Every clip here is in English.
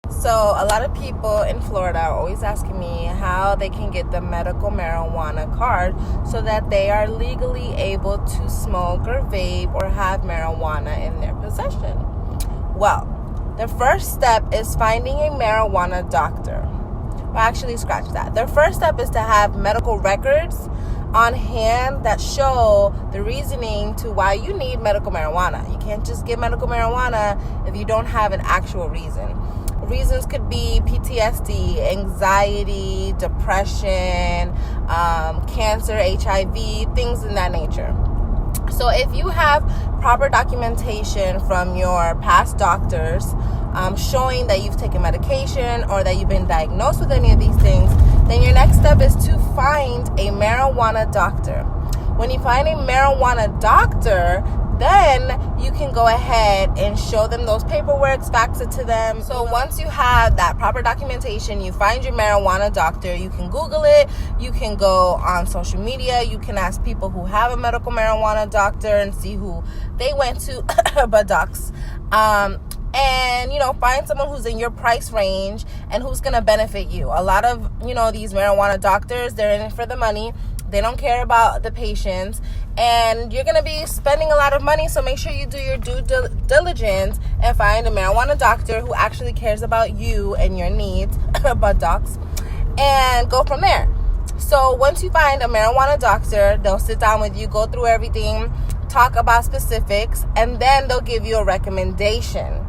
So a lot of people in Florida are always asking me how they can get the medical marijuana card so that they are legally able to smoke or vape or have marijuana in their possession. Well, the first step is finding a marijuana doctor. Well, actually, scratch that. The first step is to have medical records on hand that show the reasoning to why you need medical marijuana. You can't just get medical marijuana if you don't have an actual reason. Reasons could be PTSD, anxiety, depression, cancer, HIV, things in that nature. So if you have proper documentation from your past doctors showing that you've taken medication or that you've been diagnosed with any of these things, then your next step is to find a marijuana doctor. When you find a marijuana doctor, then you can go ahead and show them those paperwork, fax it to them. So once you have that proper documentation, you find your marijuana doctor. You can Google it. You can go on social media. You can ask people who have a medical marijuana doctor and see who they went to, buttocks. And, find someone who's in your price range and who's going to benefit you. A lot of, these marijuana doctors, they're in it for the money. They don't care about the patients, and you're going to be spending a lot of money, so make sure you do your due diligence and find a marijuana doctor who actually cares about you and your needs, buttocks, and go from there. So once you find a marijuana doctor, they'll sit down with you, go through everything, talk about specifics, and then they'll give you a recommendation.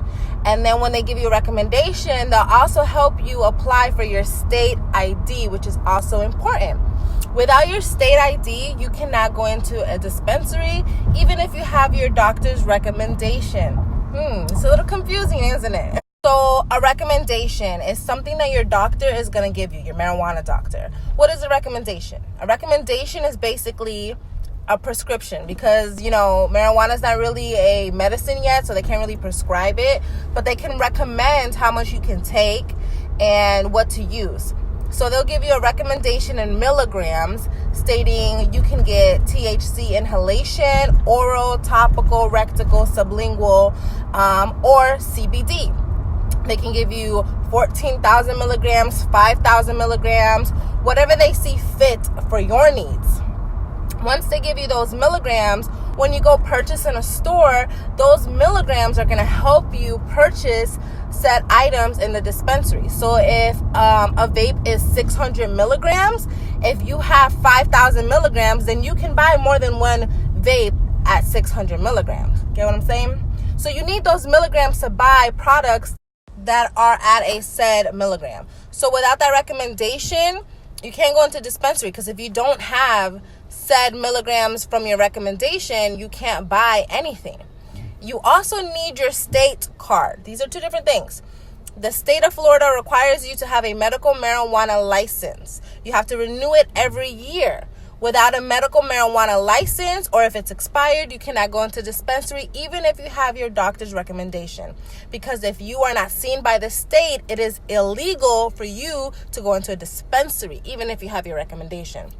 And then when they give you a recommendation, they'll also help you apply for your state ID, which is also important. Without your state ID, you cannot go into a dispensary, even if you have your doctor's recommendation. It's a little confusing, isn't it? So a recommendation is something that your doctor is going to give you, your marijuana doctor. What is a recommendation? A recommendation is basically a prescription because, marijuana is not really a medicine yet, so they can't really prescribe it, but they can recommend how much you can take and what to use. So they'll give you a recommendation in milligrams stating you can get THC inhalation, oral, topical, rectal, sublingual, or CBD. They can give you 14,000 milligrams, 5,000 milligrams, whatever they see fit for your needs. Once they give you those milligrams, when you go purchase in a store, those milligrams are going to help you purchase said items in the dispensary. So if a vape is 600 milligrams, if you have 5,000 milligrams, then you can buy more than one vape at 600 milligrams. Get what I'm saying? So you need those milligrams to buy products that are at a said milligram. So without that recommendation, you can't go into dispensary because if you don't have said milligrams from your recommendation, you can't buy anything. You also need your state card. These are two different things. The state of Florida requires you to have a medical marijuana license. You have to renew it every year. Without a medical marijuana license, or if it's expired, you cannot go into dispensary, even if you have your doctor's recommendation. Because if you are not seen by the state, it is illegal for you to go into a dispensary, even if you have your recommendation.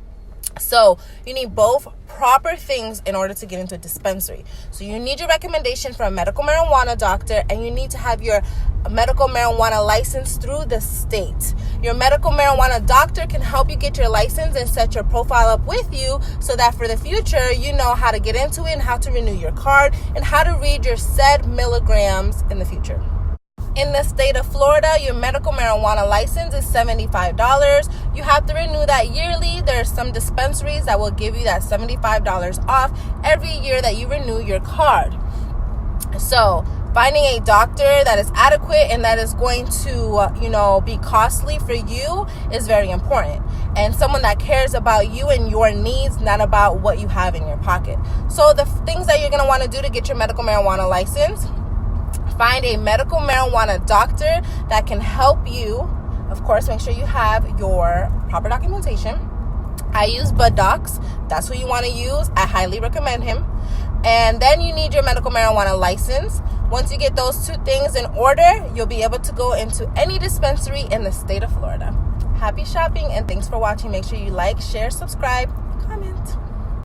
So you need both proper things in order to get into a dispensary. So you need your recommendation from a medical marijuana doctor, and you need to have your medical marijuana license through the state. Your medical marijuana doctor can help you get your license and set your profile up with you so that for the future, you know how to get into it and how to renew your card and how to read your said milligrams in the future. In the state of Florida, your medical marijuana license is $75. You have to renew that yearly. There are some dispensaries that will give you that $75 off every year that you renew your card. So finding a doctor that is adequate and that is going to, be costly for you is very important. And someone that cares about you and your needs, not about what you have in your pocket. So the things that you're going to want to do to get your medical marijuana license: find a medical marijuana doctor that can help you. Of course, make sure you have your proper documentation. I use buttocks. That's who you want to use. I highly recommend him. And then you need your medical marijuana license. Once you get those two things in order, you'll be able to go into any dispensary in the state of Florida. Happy shopping, and thanks for watching. Make sure you like, share, subscribe, comment.